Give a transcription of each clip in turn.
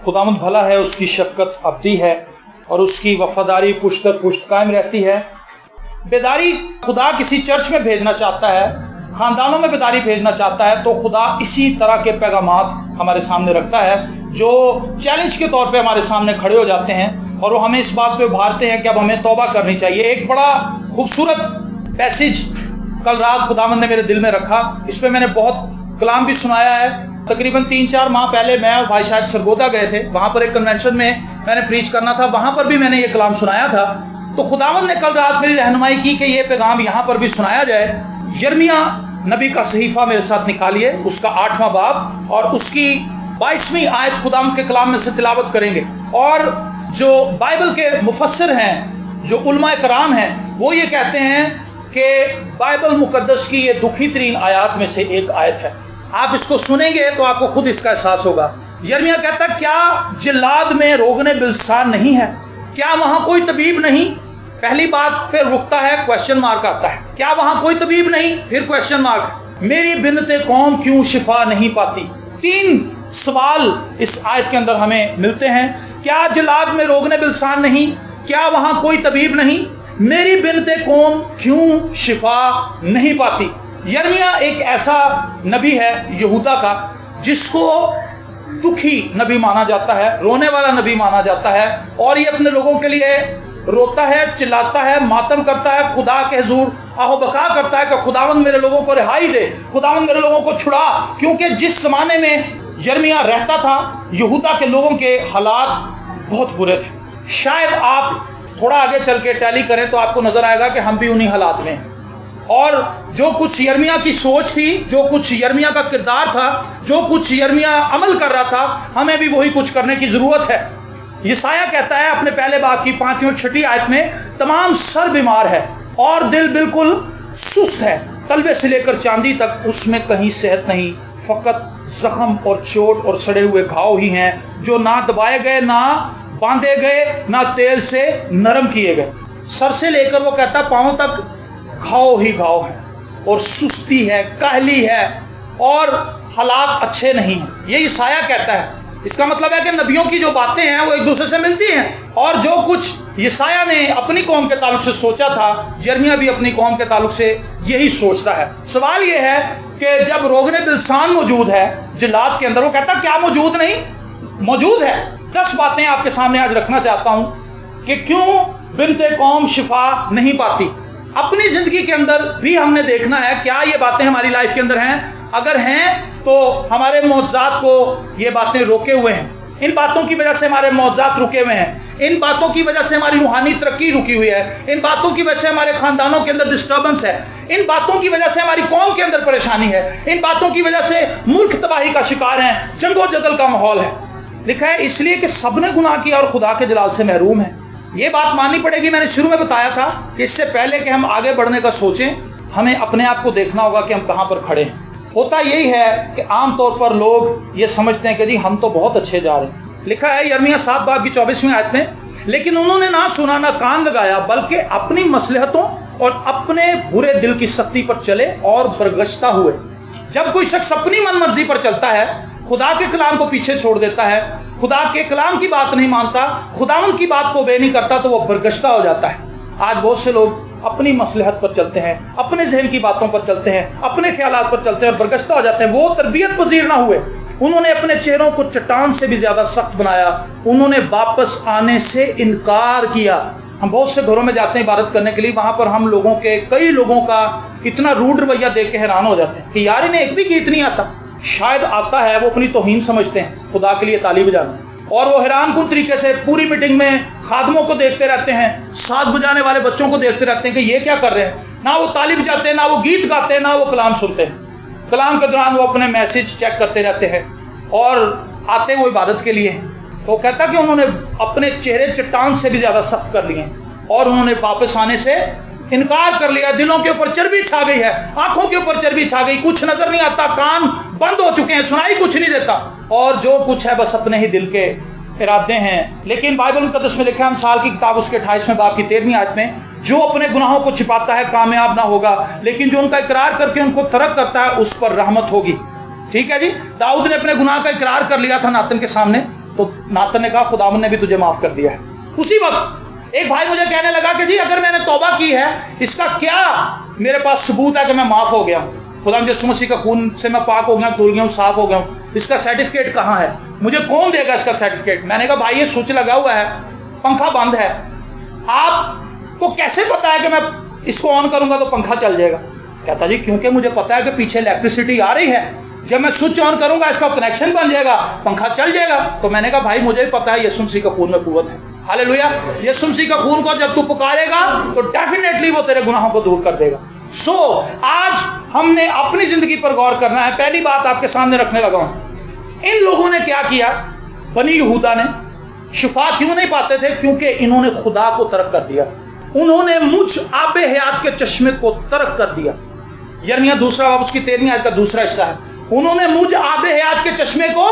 खुदावंद भला है, उसकी शफकत अब्दी है और उसकी वफादारी पुश्त दर पुश्त कायम रहती है। बेदारी खुदा किसी चर्च में भेजना चाहता है, खानदानों में बेदारी भेजना चाहता है, तो खुदा इसी तरह के पैगामात हमारे सामने रखता है जो चैलेंज के तौर पे हमारे सामने खड़े हो जाते हैं और वो हमें इस बात पे उभारते हैं कि अब हमें तौबा करनी चाहिए। एक बड़ा खूबसूरत पैसेज कल रात खुदावंद ने मेरे दिल में रखा, इस पे मैंने बहुत कलाम भी सुनाया है। तकरीबन 3-4 माह पहले मैं और भाई शायद सरगोदा गए थे, वहां पर एक कन्वेंशन में मैंने प्रीच करना था, वहां पर भी मैंने ये कलाम सुनाया था। तो खुदावंद ने कल रात मेरी रहनुमाई की कि ये पैगाम यहाँ पर भी सुनाया जाए। यिर्मयाह नबी का सहीफा मेरे साथ निकालिए, उसका 8वां बाब और उसकी 22वीं आयत खुदावंद के कलाम में से तिलावत करेंगे। और जो बाइबल के मुफस्सिर हैं, जो उलमा कराम हैं, वो ये कहते हैं कि बाइबल मुकद्दस की ये दुखी तरीन आयत में से एक आयत है। आप इसको सुनेंगे तो आपको खुद इसका एहसास होगा। यिर्मयाह कहता है, क्या जिल्लाद में रोगने बिलसान नहीं है? क्या वहां कोई तबीब नहीं? पहली बात पे रुकता है, क्वेश्चन मार्क आता है, क्या वहां कोई तबीब नहीं? फिर क्वेश्चन मार्क, मेरी बिनते कौम क्यों शिफा नहीं पाती? 3 सवाल इस आयत के अंदर हमें मिलते हैं। क्या जिल्लाद में रोगने बिलसान नहीं? क्या वहां कोई तबीब नहीं? मेरी बिनते कौम क्यों शिफा नहीं पाती? यिर्मयाह एक ऐसा नबी है यहूदा का जिसको दुखी नबी माना जाता है, रोने वाला नबी माना जाता है, और ये अपने लोगों के लिए रोता है, चिल्लाता है, मातम करता है, खुदा के हुजूर आहो बका करता है कि खुदावंद मेरे लोगों को रिहाई दे, खुदावंद मेरे लोगों को छुड़ा। क्योंकि जिस जमाने में यिर्मयाह रहता था, यहूदा के लोगों के हालात बहुत बुरे थे। शायद आप थोड़ा आगे चल के टैली करें तो आपको नजर आएगा कि हम भी उन्हीं हालात में हैं। और जो कुछ यिर्मयाह की सोच थी, जो कुछ यिर्मयाह का किरदार था, जो कुछ यिर्मयाह अमल कर रहा था, हमें भी वही कुछ करने की जरूरत है। यशायाह कहता है अपने पहले बाब की 5वीं और 6वीं आयत में, तमाम सर बीमार है और दिल बिल्कुल सुस्त है, तलवे से लेकर चांदी तक उसमें कहीं सेहत नहीं, फकत जख्म और चोट और सड़े हुए घाव ही हैं जो ना दबाए गए, ना बांधे गए, ना तेल से नरम किए गए। सर से लेकर वो कहता पांव तक घाव ही घाव है और सुस्ती है, काहली है और हालात अच्छे नहीं हैं। ये यशायाह कहता है। इसका मतलब है कि नबियों की जो बातें हैं वो एक दूसरे से मिलती हैं, और जो कुछ यशायाह ने अपनी कौम के ताल्लुक से सोचा था, यिर्मयाह भी अपनी कौम के ताल्लुक से यही सोचता है। सवाल ये है कि जब रोगने बिलसान मौजूद है जिल्लाद के अंदर, वो कहता क्या मौजूद नहीं? मौजूद है। 10 बातें आपके सामने आज रखना चाहता हूं कि क्यों बिनते कौम शिफा नहीं पाती। अपनी जिंदगी के अंदर भी हमने देखना है क्या ये बातें हमारी लाइफ के अंदर हैं। अगर हैं तो हमारे मौजज़ात को ये बातें रोके हुए हैं, इन बातों की वजह से हमारे मौजज़ात रुके हुए हैं, इन बातों की वजह से हमारी रूहानी तरक्की रुकी हुई है, इन बातों की वजह से हमारे खानदानों के अंदर डिस्टर्बेंस है, इन बातों की वजह से हमारी कौम के अंदर परेशानी है, इन बातों की वजह से मुल्क तबाही का शिकार है, जंगो जदल का माहौल है। लिखा है इसलिए कि सबने गुनाह किया और खुदा के जलाल से महरूम है। ये बात माननी पड़ेगी। मैंने शुरू में बताया था कि इससे पहले कि हम आगे बढ़ने का सोचें, हमें अपने आप को देखना होगा कि हम कहां पर खड़े हैं। होता यही है कि आमतौर पर लोग ये समझते हैं कि जी हम तो बहुत अच्छे जा रहे हैं। लिखा है यिर्मयाह 7 बाब की 24वीं आयत में, लेकिन उन्होंने ना सुना ना कान लगाया, बल्कि अपनी मसलहतों और अपने बुरे दिल की सख्ती पर चले और बरगश्ता हुए। जब कोई शख्स अपनी मन मर्जी पर चलता है, खुदा के कलाम को पीछे छोड़ देता है, खुदा के कलाम की बात नहीं मानता, खुदावंद की बात को ओबे नहीं करता, तो वो बरगश्ता हो जाता है। आज बहुत से लोग अपनी मसलहत पर चलते हैं, अपने जहन की बातों पर चलते हैं, अपने ख्यालात पर चलते हैं और बरगश्ता हो जाते हैं। वो तरबियत पजीर ना हुए। उन्होंने अपने चेहरों को चट्टान से भी ज्यादा सख्त बनाया, उन्होंने वापस आने से इनकार किया। हम बहुत से घरों में जाते हैं इबादत करने के लिए, वहां पर हम लोगों के कई लोगों का इतना रूड रवैया देख के हैरान हो जाते हैं कि यार इन्हें एक भी गीत नहीं आता। शायद आता है, वो अपनी तौहीन समझते हैं खुदा के लिए ताली बजाना, और वो हैरान कुन तरीके से पूरी मीटिंग में खादमों को देखते रहते हैं, साज बजाने वाले बच्चों को देखते रहते हैं कि ये क्या कर रहे हैं। ना वो ताली बजाते हैं, ना वो गीत गाते हैं, ना वो कलाम सुनते हैं। कलाम के दौरान वो अपने मैसेज चेक करते रहते हैं और आते वो इबादत के लिए। तो कहता कि उन्होंने अपने चेहरे चट्टान से भी ज्यादा सख्त कर लिए और उन्होंने वापस आने से इनकार कर लिया। दिलों के ऊपर चर्बी छा गई है, आंखों के ऊपर चर्बी छा गई, कुछ नजर नहीं आता, कान बंद हो चुके हैं, सुनाई कुछ नहीं देता, और जो कुछ है बस अपने ही दिल के इरादे हैं। लेकिन बाइबल मुकद्दस में लिखा है अमसाल की किताब उसके 28वें बाब की 13वीं आयत में, जो अपने गुनाहों को छिपाता है कामयाब ना होगा, लेकिन जो उनका इकरार करके उनको तर्क करता है उस पर रहमत होगी। ठीक है जी। दाऊद ने अपने गुनाह का इकरार कर लिया था नातन के सामने, तो नातन ने कहा खुदावन ने भी तुझे माफ कर दिया है। उसी वक्त एक भाई मुझे कहने लगा कि जी अगर मैंने तौबा की है, इसका क्या मेरे पास सबूत है कि मैं माफ हो गया हूँ, खुदा यीशु मसीह का खून से मैं पाक हो गया, धुल गया हूँ, साफ हो गया हूँ, इसका सर्टिफिकेट कहाँ है, मुझे कौन देगा इसका सर्टिफिकेट? मैंने कहा भाई ये स्विच लगा हुआ है, पंखा बंद है, आपको कैसे पता है कि मैं इसको ऑन करूंगा तो पंखा चल जाएगा? कहता जी क्योंकि मुझे पता है कि पीछे इलेक्ट्रिसिटी आ रही है, जब मैं स्विच ऑन करूंगा इसका कनेक्शन बन जाएगा, पंखा चल जाएगा। तो मैंने कहा भाई मुझे पता है यीशु मसीह का खून में कुव्वत है। हालेलुया। यीशु मसीह का खून को जब तू पुकारेगा तो डेफिनेटली वो तेरे गुनाहों को दूर कर देगा। आज हमने अपनी जिंदगी पर गौर करना है। पहली बात आपके सामने रखने लगा हूं, इन लोगों ने क्या किया? बनी यहूदा ने शिफा क्यों नहीं पाते थे? क्योंकि इन्होंने खुदा को तर्क कर दिया, उन्होंने मुझ आबे हयात के चश्मे को तर्क कर दिया। यिर्मयाह 2 बाब उसकी 13वीं आयत का दूसरा हिस्सा है, उन्होंने मुझ आबे हयात के चश्मे को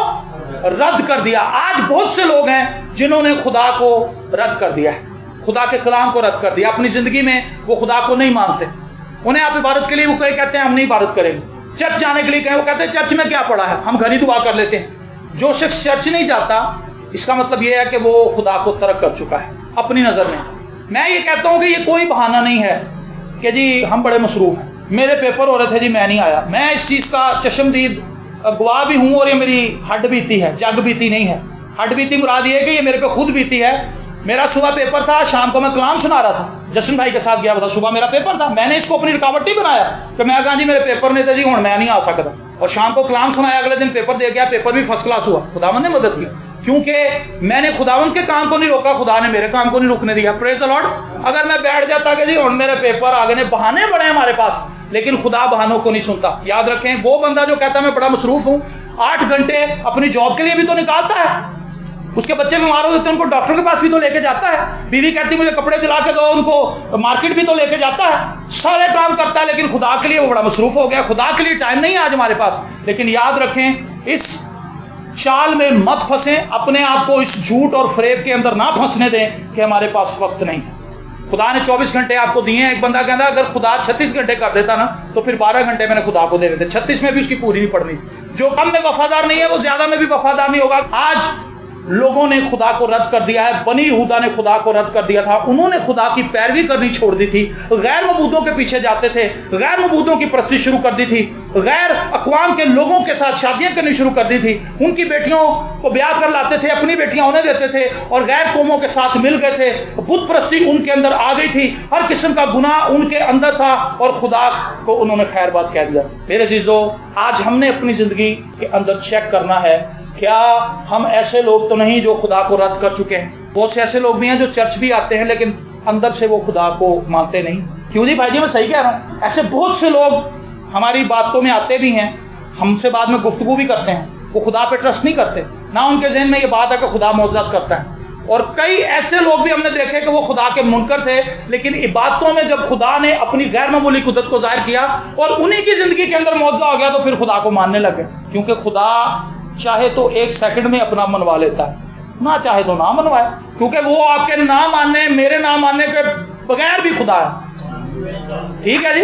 रद्द कर दिया। आज बहुत से लोग हैं जिन्होंने खुदा को रद्द कर दिया है, खुदा के कलाम को रद्द कर दिया। अपनी जिंदगी में वो खुदा को नहीं मानते। उन्हें आप इबादत के लिए वो कहते हैं हम नहीं इबादत करेंगे, चर्च जाने के लिए कहें वो कहते हैं चर्च में क्या पड़ा है, हम घर ही दुआ कर लेते हैं। जो शख्स चर्च नहीं जाता इसका मतलब यह है कि वो खुदा को तर्क कर चुका है अपनी नजर में। मैं ये कहता हूं कि ये कोई बहाना नहीं है कि जी हम बड़े मसरूफ हैं, मेरे पेपर हो रहे थे जी मैं नहीं आया। मैं इस चीज का चश्मदीद गवाह भी हूं और ये मेरी हड्ड बीती है, जग बीती नहीं है। हड्ड बीती मुराद ये है कि ये मेरे पे खुद बीती है। मेरा सुबह पेपर था, शाम को मैं कलाम सुना रहा था, जशन भाई के साथ गया था, सुबह मेरा पेपर था। मैंने इसको अपनी रुकावट नहीं बनाया कि मैं कहा जी मेरे पेपर नहीं थे जी हुण मैं नहीं आ सकता, और शाम को कलाम सुनाया, अगले दिन पेपर दे गया, पेपर भी फर्स्ट क्लास हुआ। खुदावन ने मदद की क्योंकि मैंने खुदावन के काम को नहीं रोका, खुदा ने मेरे काम को नहीं रुकने दिया। Praise the Lord. अगर मैं बैठ जाता कि जी हुण मेरे पेपर आ गए, बहाने बड़े हमारे पास, लेकिन खुदा बहानों को नहीं सुनता। याद रखें, वो बंदा जो कहता है मैं बड़ा मसरूफ हूं, 8 घंटे अपनी जॉब के लिए भी तो निकालता है, उसके बच्चे बीमार हो जाते हैं उनको डॉक्टर के पास भी तो लेके जाता है, बीवी कहती मुझे कपड़े दिला के दो, उनको मार्केट भी तो लेके जाता है, सारे काम करता है, लेकिन खुदा के लिए वो बड़ा मसरूफ हो गया। खुदा के लिए टाइम नहीं है आज हमारे पास। लेकिन याद रखें, इस चाल में मत फंसे, अपने आप को इस झूठ और फरेब के अंदर ना फंसने दें कि हमारे पास वक्त नहीं है। खुदा ने 24 घंटे आपको दिए हैं। एक बंदा कहता है अगर खुदा 36 घंटे कर देता ना तो फिर 12 घंटे मैंने खुदा को दे देते, 36 में भी उसकी पूरी नहीं पड़नी। जो कम में वफादार नहीं है वो ज्यादा में भी वफादार नहीं होगा। आज लोगों ने खुदा को रद्द कर दिया है। बनी यहूदा ने खुदा को रद्द कर दिया था, उन्होंने खुदा की पैरवी करनी छोड़ दी थी, गैर मबूदों के पीछे जाते थे, गैर मबूदों की परस्ती शुरू कर दी थी, गैर अक़वाम के लोगों के साथ शादियां करनी शुरू कर दी थी, उनकी बेटियों को ब्याह कर लाते थे, अपनी बेटियां उन्हें देते थे और गैर कौमों के साथ मिल गए थे। बुत परस्ती उनके अंदर आ गई थी, हर किस्म का गुनाह उनके अंदर था और खुदा को उन्होंने खैर बात कह दिया। मेरे अजीजों, आज हमने अपनी जिंदगी के अंदर चेक करना है, क्या हम ऐसे लोग तो नहीं जो खुदा को रद्द कर चुके हैं? बहुत से ऐसे लोग भी हैं जो चर्च भी आते हैं लेकिन अंदर से वो खुदा को मानते नहीं। क्यों जी भाई जी, मैं सही कह रहा हूं। ऐसे बहुत से लोग हमारी बातों में आते भी हैं, हमसे बाद में गुफ्तगू भी करते हैं, वो खुदा पे ट्रस्ट नहीं करते, ना उनके ज़हन में ये बात है कि खुदा मौजूद करता है। और कई ऐसे लोग भी हमने देखे कि वो खुदा के मुनकर थे, लेकिन इबादतों में जब खुदा ने अपनी गैर मामूली कुदरत को जाहिर किया और उन्हीं की जिंदगी के अंदर मौजूद हो गया तो फिर खुदा को मानने लगे। क्योंकि खुदा चाहे तो 1 सेकंड में अपना मनवा लेता है, ना चाहे तो ना मनवाए, क्योंकि वो आपके ना मानने, मेरे ना मानने के बगैर भी खुदा है। ठीक है जी,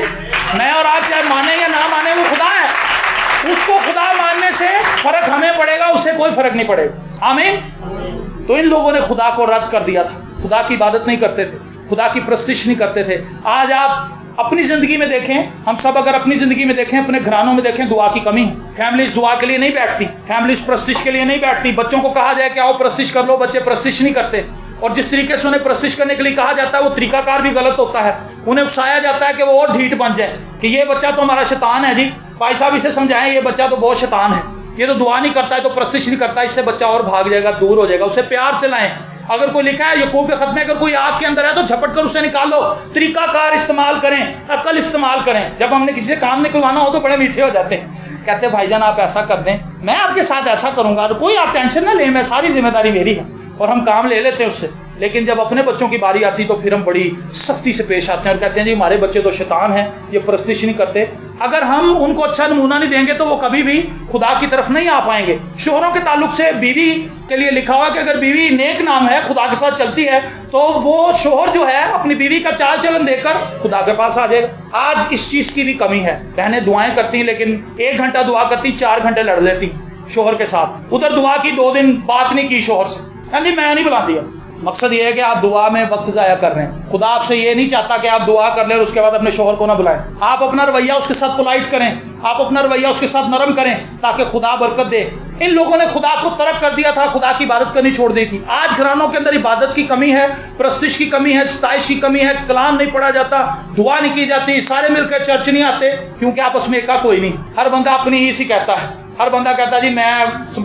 मैं और आप चाहे माने या ना माने, वो खुदा है। उसको खुदा मानने से फर्क हमें पड़ेगा, उससे कोई फर्क नहीं पड़ेगा। आमीन। तो इन लोगों ने खुदा को रद्द कर दिया था, खुदा की इबादत नहीं करते थे, खुदा की प्रस्तिश नहीं करते थे। आज आप अपनी जिंदगी में देखें, हम सब अगर अपनी जिंदगी में देखें, अपने घरानों में देखें, दुआ की कमी है। फैमिलीज दुआ के लिए नहीं बैठती, फैमिलीज प्रस्तिश के लिए नहीं बैठती। बच्चों को कहा जाए कि आओ प्रस्तिश कर लो, बच्चे प्रस्तिश नहीं करते। और जिस तरीके से उन्हें प्रस्तिश करने के लिए कहा जाता है वो तरीकाकार भी गलत होता है। उन्हें उकसाया जाता है कि वो और ढीठ बन जाए कि ये बच्चा तो हमारा शैतान है जी, भाई साहब इसे समझाएं, ये बच्चा तो बहुत शैतान है, ये तो दुआ नहीं करता है, तो प्रस्तिश नहीं करता, इससे बच्चा और भाग जाएगा, दूर हो जाएगा। उसे प्यार से लाएं। अगर कोई लिखा है यकूब के खत में, अगर कोई आग के अंदर है तो झपट कर उसे निकाल लो। तरीकाकार इस्तेमाल करें, अकल इस्तेमाल करें। जब हमने किसी से काम निकलवाना हो तो बड़े मीठे हो जाते हैं, कहते हैं भाईजान आप ऐसा कर दें, मैं आपके साथ ऐसा करूंगा, कोई आप टेंशन ना लें, मैं सारी जिम्मेदारी मेरी है, और हम काम ले लेते हैं उससे। लेकिन जब अपने बच्चों की बारी आती तो फिर हम बड़ी सख्ती से पेश आते हैं और कहते हैं जी हमारे बच्चे तो शैतान हैं, ये परस्तिश नहीं करते। अगर हम उनको अच्छा नमूना नहीं देंगे तो वो कभी भी खुदा की तरफ नहीं आ पाएंगे। शोहरों के ताल्लुक से बीवी के लिए लिखा हुआ कि अगर बीवी नेक नाम है, खुदा के साथ चलती है, तो वो शोहर जो है अपनी बीवी का चाल चलन देखकर खुदा के पास आ जाएगा। आज इस चीज की भी कमी है। बहनें दुआएं करती हैं लेकिन 1 घंटा दुआ करती, 4 घंटे लड़ लेती, شوہر کے ساتھ، ادھر دعا کی 2 دن بات نہیں کی شوہر سے، جی میں نہیں بلا دیا۔ مقصد یہ ہے کہ آپ دعا میں وقت ضائع کر رہے ہیں۔ خدا آپ سے یہ نہیں چاہتا کہ آپ دعا کر لیں اور اس کے بعد اپنے شوہر کو نہ بلائیں۔ آپ اپنا رویہ اس کے ساتھ پولائٹ کریں، آپ اپنا رویہ اس کے ساتھ نرم کریں تاکہ خدا برکت دے۔ ان لوگوں نے خدا کو ترک کر دیا تھا، خدا کی عبادت کرنی چھوڑ دی تھی۔ آج گھرانوں کے اندر عبادت کی کمی ہے، پرستش کی کمی ہے، ستائش کی کمی ہے، کلام نہیں پڑھا جاتا، دعا نہیں کی جاتی، سارے مل کر چرچ نہیں آتے کیونکہ آپس میں ایکا کوئی نہیں۔ ہر بندہ اپنی ہی سی کہتا ہے، ہر بندہ کہتا ہے جی میں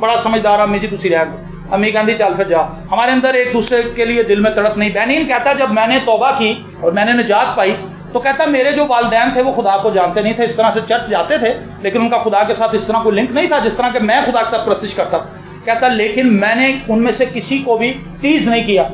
بڑا سمجھدار ہوں، امی جی تسی رہ گئے، امی کہندی چل پھر جا۔ ہمارے اندر ایک دوسرے کے لیے دل میں تڑپ نہیں۔ بہنین کہتا جب میں نے توبہ کی اور میں نے نجات پائی تو کہتا میرے جو والدین تھے وہ خدا کو جانتے نہیں تھے، اس طرح سے چرچ جاتے تھے لیکن ان کا خدا کے ساتھ اس طرح کوئی لنک نہیں تھا جس طرح کہ میں خدا کے ساتھ پرستش کرتا۔ کہتا لیکن میں نے ان میں سے کسی کو بھی تیز نہیں کیا،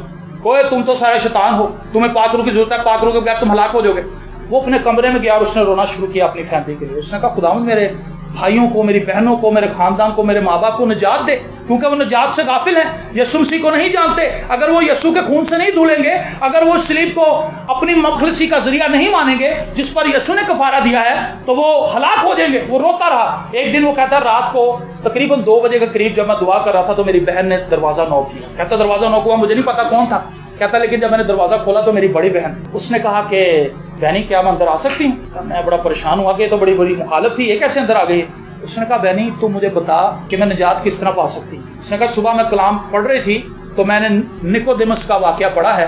کوئی تم تو سارے شیطان ہو، تمہیں پاک روح کی ضرورت ہے، پاک روح کے بغیر تم ہلاک ہو جاؤ گے۔ وہ اپنے کمرے میں گیا اور اس نے رونا شروع کیا اپنی فیملی کے لیے۔ اس نے کہا خداوند میرے بھائیوں کو، میری بہنوں کو، میرے خاندان کو، میرے ماں باپ کو نجات دے، کیونکہ وہ نجات سے غافل ہیں، یسوع مسیح کو نہیں جانتے۔ اگر وہ یسوع کے خون سے نہیں دھلیں گے، اگر وہ صلیب کو اپنی مخلصی کا ذریعہ نہیں مانیں گے جس پر یسوع نے کفارہ دیا ہے، تو وہ ہلاک ہو جائیں گے۔ وہ روتا رہا۔ ایک دن وہ کہتا رات کو تقریباً 2 بجے کے قریب جب میں دعا کر رہا تھا تو میری بہن نے دروازہ نوک کیا۔ کہتا دروازہ نوک ہوا، مجھے نہیں پتا کون تھا۔ کہتا لیکن جب میں نے دروازہ کھولا تو میری بڑی بہن تھی۔ اس نے کہا کہ بہنی کیا میں اندر آ سکتی ہوں؟ میں بڑا پریشان ہوا کہ یہ تو بڑی بڑی مخالف تھی، یہ کیسے اندر آ گئی؟ اس نے کہا بہنی تو مجھے بتا کہ میں نجات کس طرح پا سکتی ہوں؟ اس نے کہا صبح میں کلام پڑھ رہی تھی تو میں نے نکودیمس کا واقعہ پڑھا ہے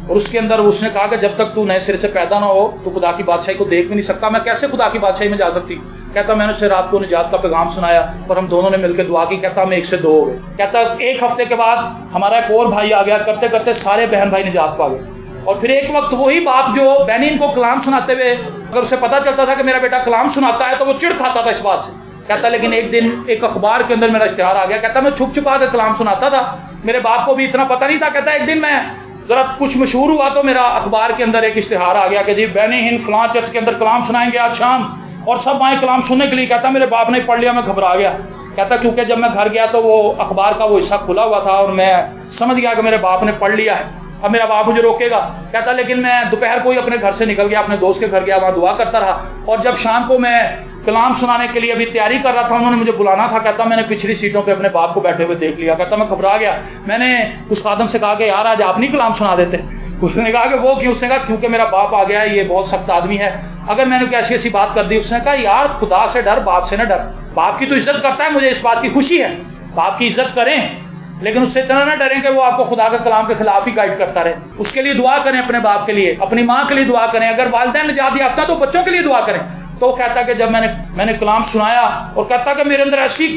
اور اس کے اندر اس نے کہا کہ جب تک تو نئے سرے سے پیدا نہ ہو تو خدا کی بادشاہی کو دیکھ بھی نہیں سکتا۔ میں کیسے خدا کی بادشاہی میں جا سکتی ہوں؟ کہتا میں نے اسے رات کو نجات کا پیغام سنایا اور ہم دونوں نے مل کے دعا کی۔ کہتا ہم 1 سے 2 ہو گئے۔ کہتا 1 ہفتے کے بعد ہمارا ایک اور بھائی آ گیا، کرتے کرتے سارے بہن بھائی نجات پا گئے۔ اور پھر ایک وقت وہی باپ جو بہنین کو کلام سناتے ہوئے اگر اسے پتا چلتا تھا کہ میرا بیٹا کلام سناتا ہے تو وہ چڑ کھاتا تھا اس بات سے۔ کہتا لیکن ایک دن ایک اخبار کے اندر میرا اشتہار آ گیا۔ کہتا میں چھپ چھپا کے کلام سناتا تھا، میرے باپ کو بھی اتنا پتہ نہیں تھا۔ کہتا ایک دن میں ذرا کچھ مشہور ہوا تو میرا اخبار کے اندر ایک اشتہار آ گیا کہ جی بہنی ہند فلاں چرچ کے اندر کلام سنائیں گے آج شام، اور سب آئے کلام سننے کے لیے۔ کہتا میرے باپ نے پڑھ لیا، میں گھبرا گیا۔ کہتا کیونکہ جب میں گھر گیا تو وہ اخبار کا وہ حصہ کھلا ہوا تھا اور میں سمجھ گیا کہ میرے باپ نے پڑھ لیا ہے، اب میرا باپ مجھے روکے گا۔ کہتا لیکن میں دوپہر کو ہی اپنے گھر سے نکل گیا، اپنے دوست کے گھر گیا، وہاں دعا کرتا رہا، اور جب شام کو میں کلام سنانے کے لیے ابھی تیاری کر رہا تھا انہوں نے مجھے بلانا تھا۔ کہتا میں نے پچھلی سیٹوں پہ اپنے باپ کو بیٹھے ہوئے دیکھ لیا۔ کہتا میں گھبرا گیا۔ میں نے اس خادم سے کہا کہ یار آج آپ نہیں کلام سنا دیتے؟ اس نے کہا کہ وہ کیوں؟ اس نے کہا کیونکہ میرا باپ آ گیا ہے، یہ بہت سخت آدمی ہے، اگر میں نے کیسی ایسی بات کر دی۔ اس نے کہا یار خدا سے ڈر، باپ سے نہ ڈر۔ باپ کی تو عزت کرتا ہے، مجھے اس بات کی خوشی ہے، باپ کی عزت کریں لیکن اس سے اتنا نہ ڈریں کہ وہ آپ کو خدا کے کلام کے خلاف ہی گائیڈ کرتا رہے۔ اس کے لیے دعا کریں، اپنے باپ کے لیے، اپنی ماں کے لیے دعا کریں۔ اگر والدین نجات یافتہ تو بچوں کے لیے دعا کریں۔ تو وہ کہتا کہ جب میں نے کلام سنایا اور کہتا کہ میرے اندر ایسی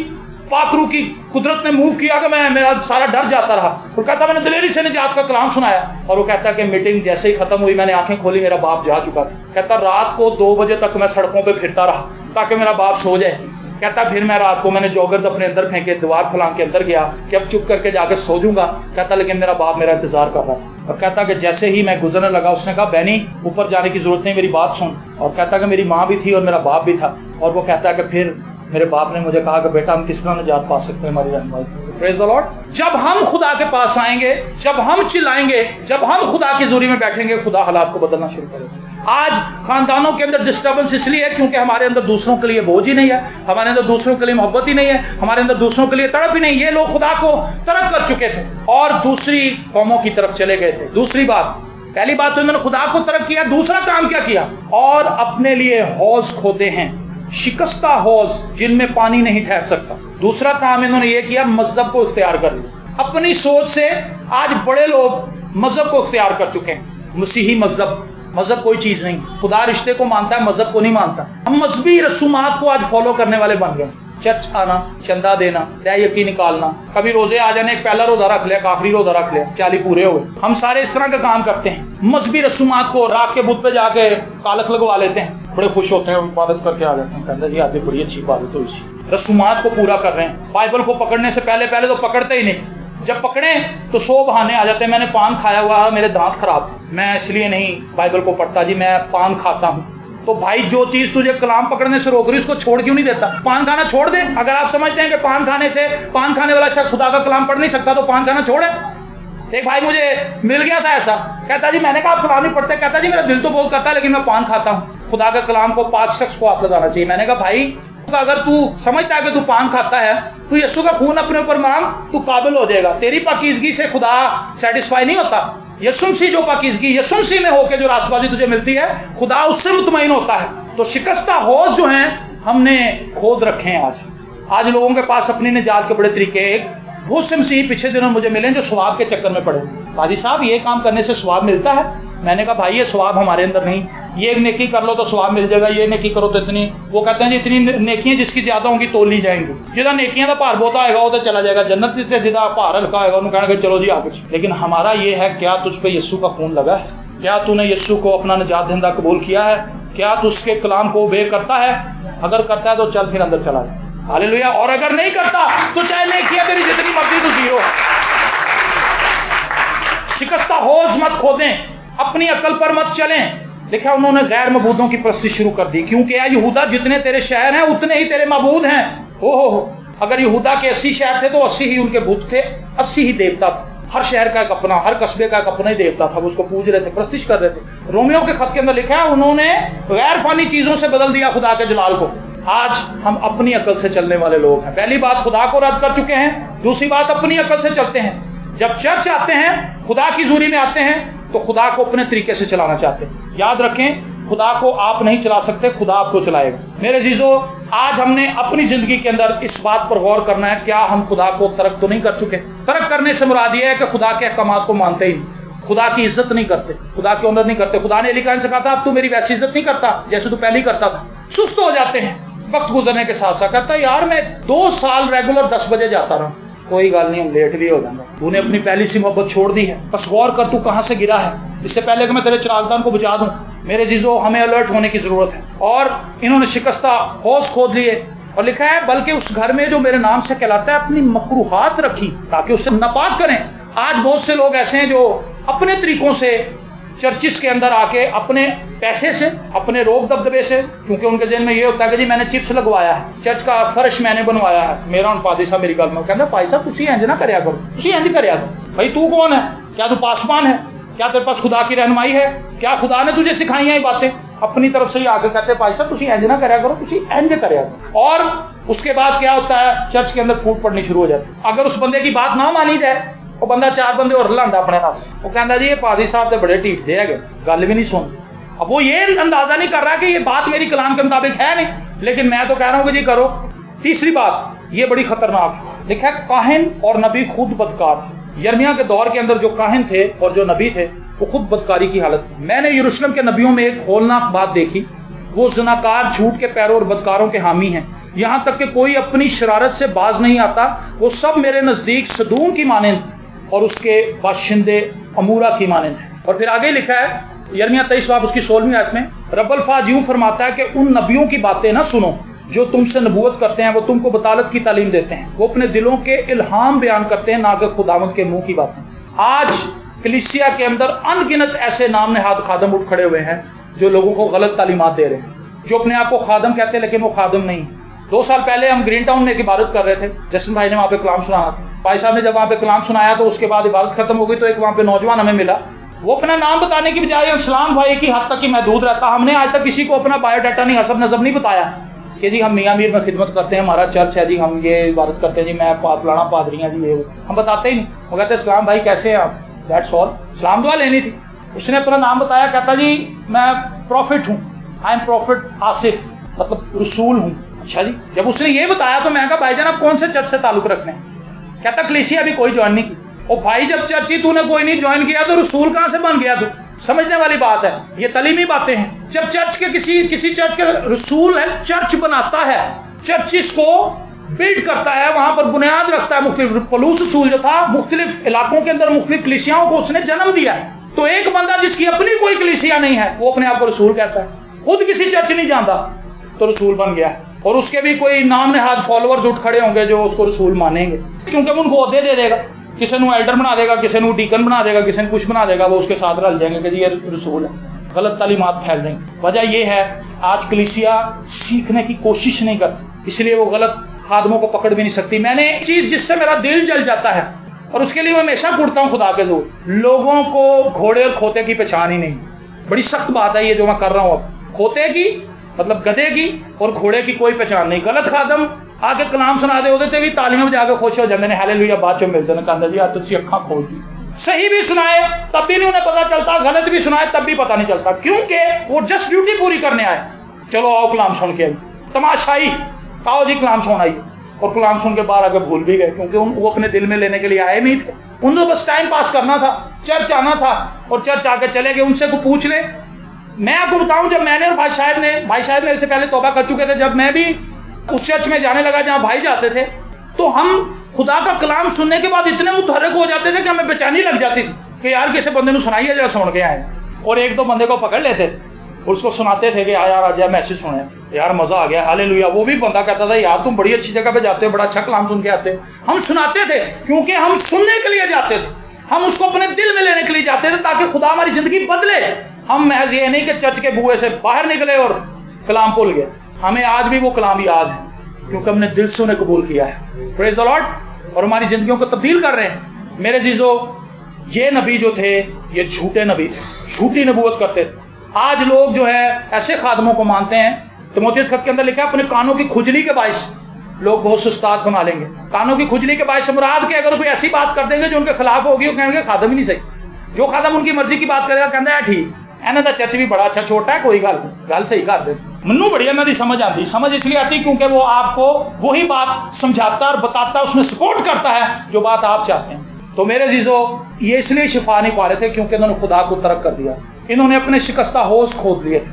پاک روح کی قدرت نے موو کیا کہ میرا سارا ڈر جاتا رہا، اور کہتا میں نے دلیری سے نجات کا کلام سنایا۔ اور وہ کہتا کہ میٹنگ جیسے ہی ختم ہوئی میں نے آنکھیں کھولی، میرا باپ جا چکا تھا۔ کہتا رات کو 2 بجے تک میں سڑکوں پہ پھرتا رہا تاکہ میرا باپ سو جائے۔ کہتا پھر میں رات کو میں نے جوگرز اپنے اندر پھینکے، دیوار پھلانگ کے اندر گیا کہ اب چپ کر کے جا کے سو جوں گا۔ کہتا لیکن میرا باپ میرا انتظار کر رہا تھا۔ اور کہتا کہ جیسے ہی میں گزرنے لگا اس نے کہا بہنی اوپر جانے کی ضرورت نہیں، میری بات سن۔ اور کہتا کہ میری ماں بھی تھی اور میرا باپ بھی تھا۔ اور وہ کہتا ہے کہ پھر میرے باپ نے مجھے کہا کہ بیٹا ہم کس طرح نجات پا سکتے ہیں ہماری رہنمائی۔ پریز دی لارڈ۔ جب ہم خدا کے پاس آئیں گے، جب ہم چلائیں گے، جب ہم خدا کی حضوری میں بیٹھیں گے، خدا حالات کو بدلنا شروع کرے گا۔ آج خاندانوں کے اندر ڈسٹربنس اس لیے ہے کیونکہ ہمارے اندر دوسروں کے لیے بوجھ ہی نہیں ہے، ہمارے اندر دوسروں کے لیے محبت ہی نہیں ہے، ہمارے اندر دوسروں کے لیے تڑپ ہی نہیں۔ یہ لوگ خدا کو ترک کر چکے تھے اور دوسری قوموں کی طرف چلے گئے تھے۔ دوسری بات، پہلی بات تو انہوں نے خدا کو ترک کیا، دوسرا کام کیا کیا؟ اور اپنے لیے حوض کھودے ہیں، شکستہ حوض جن میں پانی نہیں ٹھہر سکتا۔ دوسرا کام انہوں نے یہ کیا، مذہب کو اختیار کر لیا۔ اپنی سوچ سے آج بڑے لوگ مذہب کو اختیار کر چکے ہیں۔ مسیحی مذہب کوئی چیز نہیں، خدا رشتے کو مانتا ہے، مذہب کو نہیں مانتا۔ ہم مذہبی رسومات کو آج فالو کرنے والے بن گئے، چرچ آنا، چندہ دینا، دہ یقین نکالنا، کبھی روزے آ جانے، ایک پہلا روزہ رکھ لیا، ایک آخری روزہ رکھ لیا، 40 پورے ہوئے۔ ہم سارے اس طرح کا کام کرتے ہیں، مذہبی رسومات کو راک کے بت پہ جا کے کالک لگوا لیتے ہیں، بڑے خوش ہوتے ہیں، عبادت کر کے آ جاتے ہیں، کہتے ہیں جی آج بڑی اچھی عبادت ہوئی سی۔ رسومات کو پورا کر رہے ہیں۔ بائبل کو پکڑنے سے پہلے تو پکڑتے ہی نہیں، جب پکڑیں تو 100 بہانے آ جاتے ہیں۔ میں نے پان کھایا ہوا، میرے دانت خراب تھے، میں اس لیے نہیں بائبل کو پڑھتا، جی میں پان کھاتا ہوں۔ تو بھائی جو چیز تجھے کلام پکڑنے سے روک رہی اس کو چھوڑ کیوں نہیں دیتا؟ پان کھانا چھوڑ دیں۔ اگر آپ سمجھتے ہیں کہ پان کھانے والا شخص خدا کا کلام پڑھ نہیں سکتا تو پان کھانا چھوڑے۔ ایک بھائی مجھے مل گیا تھا ایسا، کہتا جی میں نے کہا آپ کلام نہیں پڑھتے، کہتا جی میرا دل تو بہت کرتا ہے لیکن میں پان کھاتا ہوں۔ خدا کا کلام کو پاک شخص کو ہاتھ لگانا چاہیے۔ میں نے کہا بھائی अगर तू समझता है कि तू पान खाता है, तू यीशु का खून अपने ऊपर मांग, तू काबिल हो जाएगा। तेरी पाकीज़गी से खुदा सेटिस्फाई नहीं होता। यीशु मसीह जो पाकीज़गी यीशु मसीह में होकर जो रासबाजी तुझे मिलती है, खुदा उससे मुतमईन होता है। तो शिकस्ता हौज जो हैं हमने खोद रखे हैं। आज लोगों के पास अपनी निजात के बड़े तरीके। एक बहुत से मसीह पिछले दिनों मुझे मिले जो स्वाब के चक्कर में पड़े। काजी साहब ये काम करने से स्वाब मिलता है? मैंने कहा भाई ये स्वाब हमारे अंदर नहीं। ये एक नेकी कर लो तो स्वाब मिल जाएगा, ये नेकी करो तो इतनी। वो कहते हैं जी इतनी नेकियां जिसकी ज्यादा होंगी तोल ली जाएंगी। जिदा नेकियां का भार बहुता होगा वो तो चला जाएगा जन्नत, जिदा भार हल्का होगा उन्होंने कहना चलो जी आगे। लेकिन हमारा ये है, क्या तुझ पे यीशु का खून लगा है? क्या तूने यीशु को अपना निजात दहिंदा कबूल किया है? क्या तू उसके कलाम को ओबे करता है? अगर करता है तो चल फिर अंदर चला जाए। हालेलुया। और अगर नहीं करता तो चाहे नेकियां तेरी जितनी मर्जी तो जीरो है। शिकस्ता हौज मत खोदें, अपनी अकल पर मत चलें। लिखा उन्होंने गैर मबूदों की परस्ती शुरू कर दी, क्योंकि यहूदा जितने तेरे शहर हैं उतने ही तेरे मबूद हैं। ओहो, अगर यहूदा के 80 शहर थे तो 80 ही उनके बुत थे, 80 ही देवता थे। हर शहर का एक अपना, हर कस्बे का एक अपना ही देवता था, वो उसको पूज रहे थे, प्रस्तिश कर रहे थे। रोमियो के खत के अंदर लिखा है उन्होंने गैर फानी चीजों से बदल दिया खुदा के जलाल को। आज हम अपनी अकल से चलने वाले लोग हैं। पहली बात खुदा को रद्द कर चुके हैं, दूसरी बात अपनी अकल से चलते हैं। जब चर्च आते हैं, खुदा की हुजूरी में आते हैं, तो खुदा को अपने तरीके से चलाना चाहते हैं। याद रखें, खुदा को आप नहीं चला सकते, खुदा आपको चलाएगा। मेरे जीजो, आज हमने अपनी जिंदगी के अंदर इस बात पर गौर करना है, क्या हम खुदा को तर्क तो नहीं कर चुके? तर्क करने से मुराद यह है कि खुदा के अहकामात को मानते ही नहीं, खुदा की इज्जत नहीं करते, खुदा की ऑनर नहीं करते। खुदा ने अली कायन से कहा था अब तू मेरी वैसी इज्जत नहीं करता जैसे तू पहले ही करता था। सुस्त हो जाते हैं वक्त गुजरने के साथ साथ। कहता है यार मैं 2 साल रेगुलर 10 बजे जाता रहा, कोई गल नहीं, हम लेट भी हो जाएंगे। तूने अपनी पहली सी मोहब्बत छोड़ दी है। बस गौर कर तू कहां से गिरा है, इससे पहले कि मैं तेरे चिरागदान को बुझा दूं। मेरे जीजो, हमें अलर्ट होने की जरूरत है। और इन्होंने शिकस्ता हौज खोद लिए और लिखा है बल्कि उस घर में जो मेरे नाम से कहलाता है अपनी मकरूहात रखी ताकि उससे नापाक करें। आज बहुत से लोग ऐसे हैं जो अपने तरीकों से चर्चिस के अंदर आके अपने पैसे से, अपने रोब दबदबे से, क्योंकि उनके जेल में ये होता है कि जी मैंने चिप्स लगवाया है, चर्च का फर्श मैंने बनवाया है, मेरा उन पादी साहब मेरी गल में कहना भाई साहब तुसी इंज ना करया करो, तुसी इंज करया करो। भाई तू कौन है? क्या तू पासवान है? क्या तेरे पास खुदा की रहनुमाई है? क्या खुदा ने तुझे सिखाई है ये बातें? अपनी तरफ से ही आके कहते भाई साहब तुसी इंज ना करया करो, तुसी इंज करया करो। और उसके बाद क्या होता है, चर्च के अंदर फूट पड़नी शुरू हो जाती है। अगर उस बंदे की बात ना मानी जाए, वो बंदा 4 बंदे और लांदा अपने नाल, वो कहता जी ये पादी साहब तो बड़े ढीठ से है, गल भी नहीं सुन। अब वो ये अंदाजा नहीं कर रहा कि ये बात मेरी कलाम के मुताबिक है नहीं, लेकिन मैं तो कह रहा हूं कि जी करो। तीसरी बात, ये बड़ी खतरनाक है। लिखा है काहिन और नबी खुद बदकार थे। यर्मिया के दौर के अंदर जो काहिन थे और जो नबी थे वो खुद बदकारी की हालत में। मैंने यरूशलेम के नबियों में एक होलनाक बात देखी, वो ज़नाकार, झूठ के पैरों और बदकारों के हामी हैं। यहाँ तक कि कोई अपनी शरारत से बाज नहीं आता। वो सब मेरे नजदीक सदूम की मानंद और उसके बाशिंदे अमूरा की मानंद है। और फिर आगे लिखा है यर्मिया 23 बाब उसकी 16वीं आयत में, रब्बुल फाज यूं फरमाता है कि उन नबियों की बातें ना सुनो जो तुमसे नबूवत करते हैं, वो तुमको बतालत की तालीम देते हैं, वो अपने दिलों के इल्हाम बयान करते हैं, ना कि खुदावंद के मुंह की बातें। आज कलीसिया के अंदर अनगिनत ऐसे नाम नहाद खादम उठ खड़े हुए हैं जो लोगों को गलत तालीमात दे रहे हैं, जो अपने आप को खादम कहते हैं लेकिन वो खादम नहीं। 2 साल पहले हम ग्रीन टाउन में एक इबादत कर रहे थे, जस्टिन भाई ने वहाँ पे कलाम सुनाया था। भाई साहब ने जब वहाँ पे कलाम सुनाया तो उसके बाद इबादत खत्म हो गई, तो एक वहाँ पे नौजवान हमें मिला, वो अपना नाम बताने की बजाय इस्लाम भाई की हद तक ही महदूद रहता। हमने आज तक किसी को अपना बायोडाटा नहीं, हसब नजब नहीं बताया कि जी हम मियाँ मीर में खिदमत करते हैं, हमारा चर्च है जी, हम ये इबादत करते हैं जी, मैं फलाना पादरी हैं जी, ये हम बताते ही नहीं। वो कहते इस्लाम भाई कैसे हैं आप, दैट्स ऑल। इस्लाम दुआ लेनी थी। उसने अपना नाम बताया, कहता जी मैं प्रॉफिट हूँ, आई एम प्रॉफिट आसिफ, मतलब रसूल हूँ। अच्छा जी, जब उसने ये बताया तो मैं कहा भाईजान आप कौन से चर्च से ताल्लुक रखने हैं? कहता कलीसिया भी कोई ज्वाइन नहीं की। ओ भाई जब चर्च ही तूने कोई नहीं ज्वाइन किया तो रसूल कहां से बन गया तू? समझने वाली बात है, ये तलीमी बातें हैं। जब चर्च के किसी चर्च के रसूल है, चर्च बनाता है, चर्च इसको बिल्ड करता है, वहां पर बुनियाद रखता है। मुख्तलिफ पलूस रसूल जो था, मुख्तलिफ इलाकों के अंदर मुख्तलिफ कलीसियाओं को उसने जन्म दिया है। तो एक बंदा जिसकी अपनी कोई कलीसिया नहीं है वो अपने आप को रसूल कहता है, खुद किसी चर्च नहीं जानता तो रसूल बन गया। और उसके भी कोई नाम नहाद फॉलोअर्स उठ खड़े होंगे जो उसको रसूल मानेंगे, क्योंकि वो उनको ओहदे दे देगा, किसी को एल्डर बना देगा, किसी को डीकन बना देगा, किसी को कुछ बना देगा, वो उसके साथ रल जाएंगे कि जी ये रसूल है। गलत तालीमात फैल रही। वजह यह है आज कलीसिया सीखने की कोशिश नहीं करती, इसलिए वो गलत खादमों को पकड़ भी नहीं सकती। मैंने एक चीज जिससे मेरा दिल जल जाता है और उसके लिए मैं हमेशा घुटता हूँ खुदा के जोर, लोगों को घोड़े और खोते की पहचान ही नहीं। बड़ी सख्त बात है ये जो मैं कर रहा हूँ अब। खोते की मतलब गधे की और घोड़े की कोई पहचान नहीं। गलत खादम आके कलाम सुना दे ਉਹਦੇ ਤੇ ਵੀ ਤਾਲੀਆਂ ਵਜਾ ਕੇ खुश हो जाते हैं, हालेलुया बात चो मिलते हैं, कहते जी आज तुसी अखां खोल दी। सही भी सुनाए तब भी नहीं उन्हें पता चलता, गलत भी सुनाए तब भी पता नहीं चलता, क्योंकि वो जस्ट ड्यूटी पूरी करने आए। चलो आओ कलाम सुन के, तमाशाई आओ जी कलाम सुन आइए, और कलाम सुन के बाहर आके भूल भी गए, क्योंकि वो अपने दिल में लेने के लिए आए नहीं थे। उनको बस टाइम पास करना था, चर्च आना था और चर्च आके चले गए। उनसे को पूछ ले। मैं आपको बताऊं, जब मैंने और भाई शायद मेरे से पहले तौबा कर चुके थे, जब मैं भी उस चर्च में जाने लगा जहां भाई जाते थे, तो हम खुदा का कलाम सुनने के बाद इतने मुतहरक हो जाते थे कि हमें बेचैनी लग जाती थी कि यार किसी बंदे ने सुनाइए जरा सुन के आए। और एक दो बंदे को पकड़ लेते थे, उसको सुनाते थे कि यार आज मैसेज सुने, यार मजा आ गया, हालेलुया। वो भी बंदा कहता था यार तुम बड़ी अच्छी जगह पे जाते हो, बड़ा अच्छा कलाम सुन के आते हो। हम सुनाते थे क्योंकि हम सुनने के लिए जाते थे, हम उसको अपने दिल में लेने के लिए जाते थे ताकि खुदा हमारी जिंदगी बदले। हम महज ये नहीं कि चर्च के बुए से बाहर निकले और कलाम भूल गए। हमें आज भी वो कलाम याद है क्योंकि हमने दिल से उन्हें कबूल किया है। Praise the Lord. और हमारी जिंदगियों को तब्दील कर रहे हैं। मेरे जीजो, ये नबी जो थे ये झूठे नबी थे, झूठी नबूवत करते थे। आज लोग जो है ऐसे खादमों को मानते हैं, तीमुथियुस खत के अंदर लिखा है अपने कानों की खुजली के बाइस लोग बहुत से उस्ताद बना लेंगे। कानों की खुजली के बाइस मुराद के अगर कोई ऐसी बात कर देंगे जो उनके खिलाफ होगी, वो कहेंगे खादम ही नहीं सही। जो खादम उनकी मर्जी की बात करेगा कहता है ठीक इन्हों का चर्च भी बड़ा अच्छा छोटा है, कोई गल सही कर दे। मन्नू बड़ी इन्हों की समझ आती, समझ इसलिए आती क्योंकि वो आपको वही बात समझाता और बताता, उसमें सपोर्ट करता है जो बात आप चाहते हैं। तो मेरे जीजो, ये इसलिए शिफा नहीं पा रहे थे क्योंकि इन्होंने खुदा को तर्क कर दिया, इन्होंने अपने शिकस्ता होश खोद लिए थे,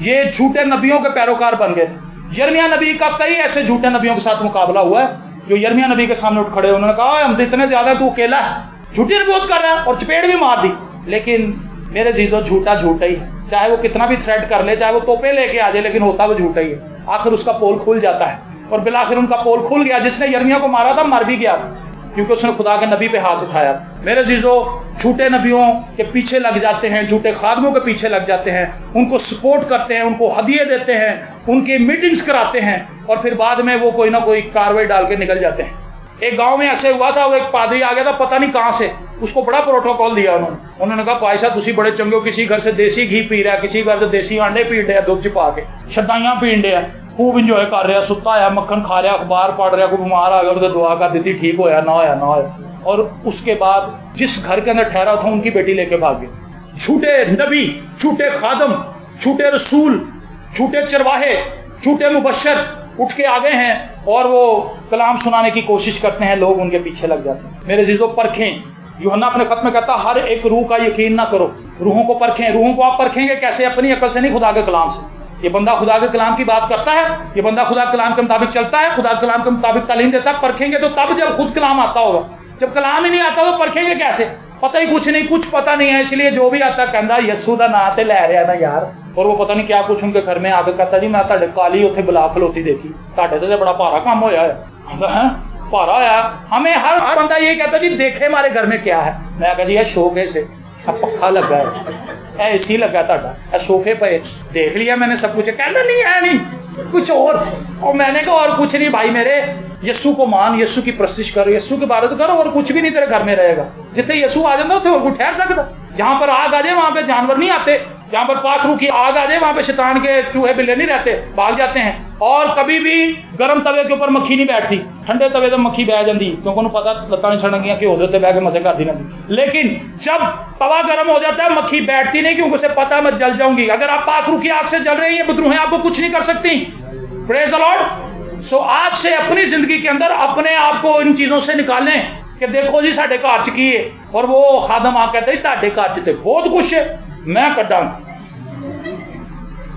ये झूठे नबियों के पैरोकार बन गए थे। यिर्मयाह नबी का कई ऐसे झूठे नबियों के साथ मुकाबला हुआ है जो यिर्मयाह नबी के सामने उठ खड़े, उन्होंने कहा हम इतने ज्यादा तू अकेला है, झूठी नबूवत कर रहा है, और चपेट भी मार दी। लेकिन मेरे जीजो, झूठा झूठा ही है, चाहे वो कितना भी थ्रेट कर ले, चाहे वो तोपे लेके आ जाए, लेकिन होता वो झूठा ही है। आखिर उसका पोल खुल जाता है, और बिलाखिर उनका पोल खुल गया। जिसने यिर्मयाह को मारा था मर भी गया क्योंकि उसने खुदा के नबी पे हाथ उठाया। मेरे जीजो, झूठे नबियों के पीछे लग जाते हैं, झूठे खादमों के पीछे लग जाते हैं, उनको सपोर्ट करते हैं, उनको हदिये देते हैं, उनकी मीटिंग्स कराते हैं, और फिर बाद में वो कोई ना कोई कार्रवाई डाल के निकल जाते हैं। एक गांव में ऐसे हुआ था, वो एक पादरी आ गया था पता नहीं कहां से, उसको बड़ा प्रोटोकॉल दिया उन्होंने कहा भाई साहब तुसी बड़े चंगे हो, किसी घर से देसी घी पी रहा है, किसी घर से देसी अंडे पी रहे, दूध च पा के शदाइयां पीन रहा, खूब इंजॉय कर रहा, सुता है, मक्खन खा रहा, अखबार पढ़ रहा, कोई बीमार आ गया तो दुआ कर दी, ठीक होया ना होया ना होया। और उसके बाद जिस घर के अंदर ठहरा था उनकी बेटी लेके भाग गए। झूठे नबी, झूठे खादम, झूठे रसूल, झूठे चरवाहे, झूठे मुबशर उठ के आ गए हैं और वो कलाम सुनाने की कोशिश करते हैं, लोग उनके पीछे लग जाते हैं। मेरे जीजो, परखें। यूहन्ना अपने खत में कहता हर एक रूह का यकीन ना करो, रूहों को परखें। रूहों को आप परखेंगे कैसे? अपनी अकल से नहीं, खुदा के कलाम से। ये बंदा खुदा के कलाम की बात करता है, ये बंदा खुदा के कलाम के मुताबिक चलता है, खुदा के कलाम के मुताबिक तालीम देता है। परखेंगे तो तब जब खुद कलाम आता होगा, जब कलाम ही नहीं आता तो परखेंगे कैसे? पता ही कुछ नहीं, कुछ पता नहीं है, इसलिए जो भी आता कहता यसू का नाम तो लै रहा ना यार, और वो पता नहीं क्या कुछ उनके घर में आके कहता जी मैं तुहाडे काली उत्थे बुला खलोती देखी, तुहाडे ते बड़ा भारा काम होया है, भारा आया। हमें हर बंदा ये कहता जी देखे हमारे घर में क्या है। मैं कहती है शौक से पखा लगा है, एसी लगा तुहाडा, सोफे पे देख लिया मैंने सब कुछ, कहता नहीं है नहीं कुछ और मैंने कहा और कुछ नहीं भाई मेरे, यस्सू को मान, यस्सू की प्रस्तिश करो, यस्सू के बारे तो करो, और कुछ भी नहीं तेरे घर में रहेगा। जिथे यस्सू आ जाता उसे और कोई ठहर सकता। जहां पर आग आ जाए वहां पे जानवर नहीं आते, जहां पर पाक रूह की आग आ जाए वहां पे शैतान के चूहे बिल्ले नहीं रहते, भाग जाते हैं। और कभी भी गर्म तवे के ऊपर मक्खी नहीं बैठती, ठंडे तवे तो मक्खी बह जाती क्योंकि उन्हें पता लत्तां नहीं सड़न घी होते बह के मजे करती रहती। लेकिन जब तवा गर्म हो जाता है मक्खी बैठती नहीं क्योंकि उसे पता मैं जल जाऊंगी। अगर आप पाक रूह की आग से जल रहे हैं, ये बदरूहें आपको कुछ नहीं कर सकती। Praise the Lord. सो आज से अपनी जिंदगी के अंदर अपने आप को इन चीजों से निकालें कि देखो जी साडे घर च की है, और वो खादम आ कहते हैं तुहाडे घर च ते बहुत कुछ है मैं कड्डां,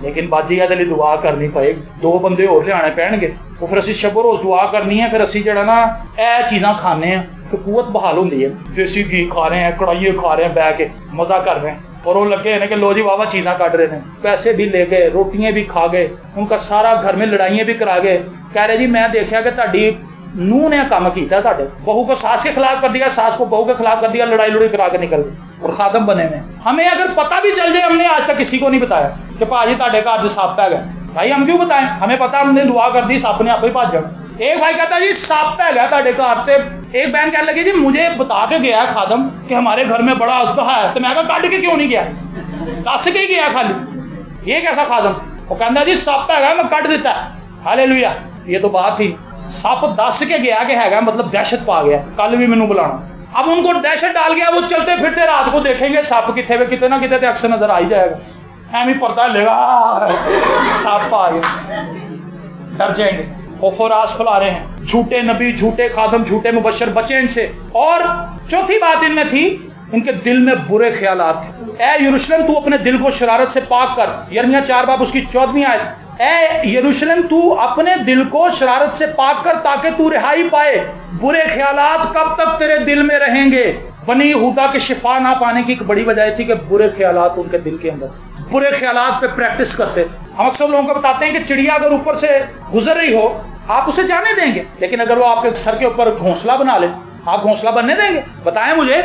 लेकिन बाजी ਇਹਦੇ ਲਈ दुआ करनी पएगी, दो बंदे होर लियाने पैणगे, वो फिर ਅਸੀਂ शब रोज दुआ करनी है, फिर ਅਸੀਂ ਜਿਹੜਾ ना ਇਹ चीज़ां खाने हैं, फिर कुवत बहाल होंदी है। देसी घी खा रहे हैं, कड़ाइए खा रहे हैं, बह के मजा कर रहे हैं, और वो लगे हैं कि लो जी वावा चीज़ां काट रहे हैं, पैसे भी ले गए, रोटियां भी खा गए, उनका सारा घर में लड़ाइयाँ भी करा गए। कह रहे जी मैं देखा कि ਤੁਹਾਡੀ नूह ने काम किया, ਤੁਹਾਡੇ बहू को सास के खिलाफ कर दिया, सास को बहू के खिलाफ कर दिया, लड़ाई लड़ाई करा के निकल गए और खादम बने में। हमें अगर पता भी चल जाए, हमने आज तक किसी को नहीं बताया कि भाजी ਤੁਹਾਡੇ घर सप है, भाई हम क्यों बताएं? हमें पता, हमने दुआ कर दी, सप ने आप ही भाज जाना। एक भाई कहता जी सप है ਤੁਹਾਡੇ घर पे, एक बहन कहने लगी जी मुझे बता के गया खादम कि हमारे घर में बड़ा अजगहा है, तो मैं कहा काट के क्यों नहीं गया, दस के ही गया खाली, ये कैसा खादम? وہ कहता जी सप है मैं कट दिता हालेलुया। ये तो बात थी, सप दस के गया कि है मतलब दहशत पा गया, कल भी मैनू बुलाना। अब उनको दहशत डाल गया, वो चलते फिरते रात को देखेंगे सप कितने कितने ना कितने अक्सर नजर आ ही जाएगा, एम पर्दा लेगा सप आ गया, डर जाएंगे। खौफ-ओ-रास फैला रहे हैं, झूठे नबी, झूठे खादम, झूठे मुबशर, बचे इनसे। और चौथी बात इनमें थी, इनके दिल में बुरे ख्यालात थे। ए यरूशलेम तू अपने दिल को शरारत से पाक कर, यिर्मयाह 4 बाब उसकी 14वीं आयत। ए यरूशलेम तू अपने दिल को शरारत से पाक कर ताकि तू रिहाई पाए। बुरे ख्यालात कब तक तेरे दिल में रहेंगे? बनी यहूदा के शिफा ना पाने की एक बड़ी वजह थी कि बुरे ख्यालात उनके दिल के अंदर, बुरे ख्यालात पे प्रैक्टिस करते थे। हम अक्सर लोगों को बताते हैं कि चिड़िया अगर ऊपर से गुजर रही हो आप उसे जाने देंगे, लेकिन अगर वो आपके सर के ऊपर घोंसला बना ले आप घोंसला बनने देंगे? बताएं मुझे,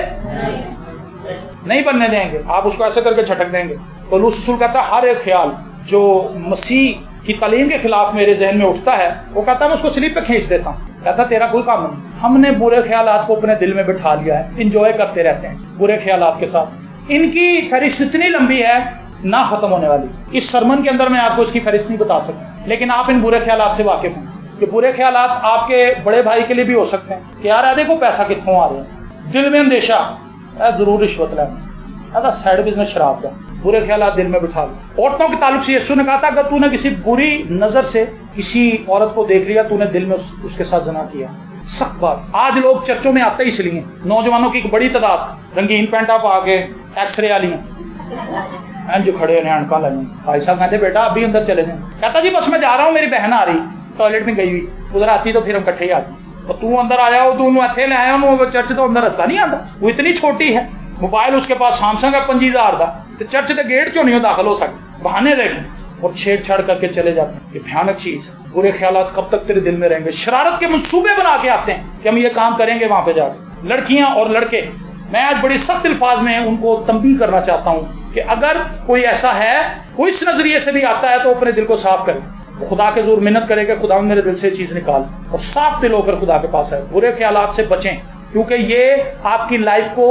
नहीं बनने देंगे, आप उसको ऐसे करके झटक देंगे। तो लूस रसूल कहता है हर एक ख्याल जो मसीह की तालीम के खिलाफ मेरे जहन में उठता है, वो कहता है मैं उसको स्लीप पे खींच देता हूँ। कहता तेरा कोई काम नहीं। हमने बुरे ख्यालात को अपने दिल में बिठा लिया है, इंजॉय करते रहते हैं बुरे ख्यालात के साथ। इनकी फहरिस्त इतनी लंबी है ना खत्म होने वाली। इस सरमन के अंदर मैं आपको इसकी फहरिस्त नहीं बता सकता, लेकिन आप इन बुरे ख्यालात से वाकिफ हैं कि बुरे ख्यालात आपके बड़े भाई के लिए भी हो सकते हैं कि यार आधे को पैसा कितों आ रहे हैं, दिल में अंदेशा जरूर रिश्वत लेना, साइड बिजनेस शराब का, बुरे ख्यालात दिल में बिठा लो। औरतों के ताल्लुक से यीशु ने कहा था अगर तूने किसी बुरी नजर से किसी औरत को देख लिया, तूने दिल में उसके साथ जना किया। सख्त बात। आज लोग चर्चों में आते इसलिए, नौजवानों की एक बड़ी तादाद रंगीन पैंटा पा के एक्सरे वाली जो खड़े हैं अनका लगे, भाई साहब कहते बेटा अभी अंदर चले जाए। कहता जी बस मैं जा रहा हूँ, मेरी बहन आ रही टॉयलेट में गई हुई, उधर आती तो फिर हम इकट्ठे ही आते। तो तू अंदर आ जाओ, तू इत्थे ले आया, चर्च तो अंदर रास्ता नहीं आता। वो इतनी छोटी है, मोबाइल उसके पास सैमसंग है 25,000 का, तो चर्च के गेट चो नहीं दाखिल हो सकते, बहाने देखें और छेड़छाड़ करके चले जाते हैं। ये भयानक चीज है। बुरे ख्यालात कब तक तेरे दिल में रहेंगे? शरारत के मंसूबे बना के आते हैं कि हम ये काम करेंगे वहां पे जाकर। लड़कियां और लड़के, मैं आज बड़ी सख्त अल्फाज में उनको तंबीह करना चाहता हूँ कि अगर कोई ऐसा है, कोई इस नजरिए से भी आता है, तो अपने दिल को साफ करे, खुदा के जोर मिन्नत करे कि खुदा मेरे दिल से चीज निकाल, और साफ दिल होकर खुदा के पास है। बुरे ख्यालात से बचें, क्योंकि ये आपकी लाइफ को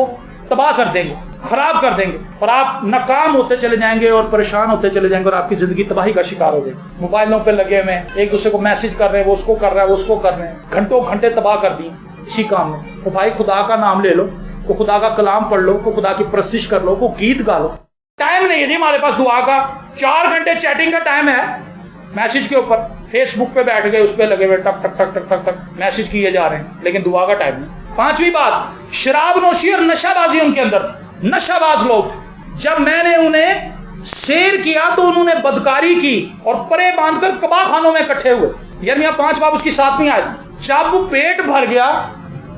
तबाह कर देंगे, खराब कर देंगे, और आप नाकाम होते चले जाएंगे और परेशान होते चले जाएंगे, और आपकी जिंदगी तबाही का शिकार हो जाएगी। मोबाइलों पे लगे हुए हैं, एक दूसरे को मैसेज कर रहे हैं, वो उसको कर रहा है, वो उसको कर रहे हैं, घंटों घंटे तबाह कर दिए इसी काम में। तो भाई खुदा का नाम ले लो, को खुदा का कलाम पढ़ लो, को खुदा की परस्तिश कर लो, को गीत गा लो। टाइम नहीं है जी हमारे पास दुआ का। 4 घंटे चैटिंग का टाइम है, मैसेज के ऊपर फेसबुक पे बैठ गए, उस पे लगे हुए टक टक टक टक टक टक मैसेज किए जा रहे हैं, लेकिन दुआ का टाइम नहीं। 5वीं बात, शराब नोशी और नशाबाजी उनके अंदर थी। नशाबाज लोग थे। जब मैंने उन्हें शेर किया तो उन्होंने बदकारी की और परे बांधकर कबा खानों में इकट्ठे हुए। यिर्मयाह 5 बाब उसकी 7वीं आयत। जब पेट भर गया,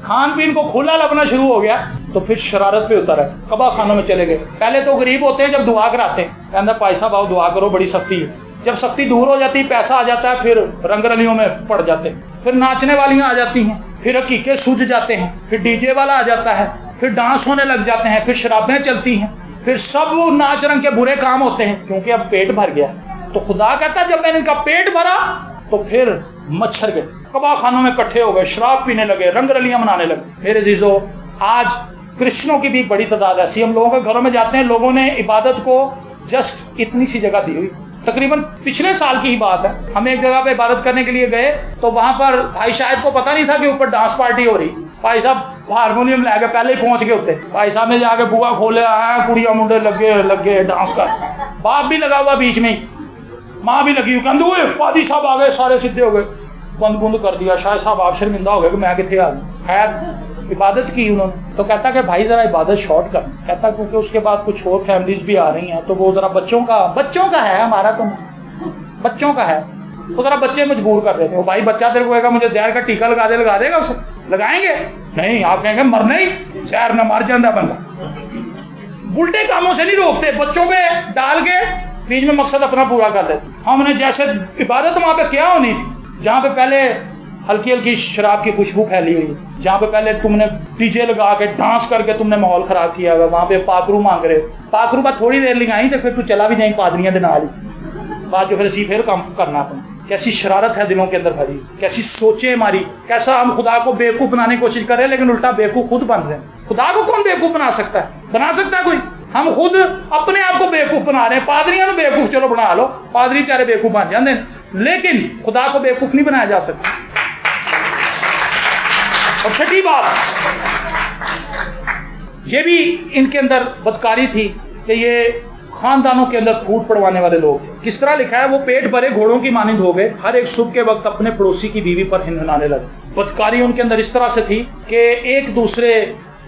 खान पीन को खुला लगना शुरू हो गया, तो फिर शरारत पे उतर है, कबा खानों में चले गए। पहले तो गरीब होते हैं, जब दुआ कराते हैं कहते हैं पैसा भाव दुआ करो, बड़ी सख्ती है। जब सख्ती दूर हो जाती है, पैसा आ जाता है, फिर रंगरलियों में पड़ जाते हैं, फिर नाचने वालियां आ जाती हैं, फिर हकीके सूझ जाते हैं, फिर डीजे वाला आ जाता है, फिर डांस होने लग जाते हैं, फिर शराबें चलती हैं, फिर सब नाच रंग के बुरे काम होते हैं, क्योंकि अब पेट भर गया। तो खुदा कहता है जब मैंने इनका पेट भरा तो फिर मच्छर गए, कबा खानों में इकट्ठे हो गए, शराब पीने लगे, रंगरलियां मनाने लगे। मेरे जीजो, आज क्रिश्चियनों की भी बड़ी तादाद ऐसी, हम लोगों के घरों में जाते हैं, लोगों ने इबादत को जस्ट इतनी सी जगह दी हुई। तकरीबन पिछले साल की ही बात है, हम एक जगह पे इबादत करने के लिए गए, तो वहां पर भाई शायद को पता नहीं था कि ऊपर डांस पार्टी हो रही। भाई साहब हारमोनियम लेके पहले ही पहुंच गए होते, भाई साहब ने जाके बुआ खोले, आया कुड़िया मुंडे लगे लगे डांस कर, बाप भी लगा हुआ बीच में, माँ भी लगी हुई, कहते पादी साहब आ गए, सारे सीधे हो गए, बंद बुंद कर दिया। शायद साहब आप शर्मिंदा हो गए कि मैं कितने आ गया। खैर इबादत की उन्होंने, तो कहता कि भाई जरा इबादत शॉर्ट कर, कहता क्योंकि उसके बाद कुछ और फैमिलीज भी आ रही हैं, तो वो जरा बच्चों का है, हमारा तो बच्चों का है, तो जरा बच्चे मजबूर कर रहे थे। वो भाई बच्चा तेरे को कहेगा मुझे जहर का टीका लगा देगा, उसे लगाएंगे नहीं, आप कहेंगे मरना ही, जहर न मर जाता बंदा। उल्टे कामों से नहीं रोकते, बच्चों पे डाल के बीच में मकसद अपना पूरा कर देते। हमने जैसे इबादत वहां पे क्या होनी थी, जहां पे पहले हल्की हल्की शराब की खुशबू फैली हुई, जहां पे पहले तुमने डीजे लगा के डांस करके तुमने माहौल खराब किया हुआ, वहां पे पाकरू मांग रहे, पाकरू बाद थोड़ी देर लगाई तो फिर तू चला भी जाए पादरियां दे नाल ही, बाद जो फिर असी फिर काम करना तुम। कैसी शरारत है दिलों के अंदर भरी, कैसी सोचें हमारी, कैसा हम खुदा को बेवकूफ बनाने की कोशिश कर रहे हैं, लेकिन उल्टा बेवकूफ खुद बन रहे हैं। खुदा को कौन बेवकूफ बना सकता है? बना सकता है कोई? ہم خود اپنے آپ کو بیوقوف بنا رہے ہیں. پادریاں تو بیوقوف چلو بنا لو, پادری چارے بیوقوف بن جاندے ہیں, لیکن خدا کو بیوقوف نہیں بنایا جا سکتا. اور چھٹی بات یہ بھی ان کے اندر بدکاری تھی کہ یہ خاندانوں کے اندر پھوٹ پڑوانے والے لوگ. کس طرح لکھا ہے, وہ پیٹ بھرے گھوڑوں کی مانند ہو گئے, ہر ایک صبح کے وقت اپنے پڑوسی کی بیوی پر ہنہنانے لگے. بدکاری ان کے اندر اس طرح سے تھی کہ ایک دوسرے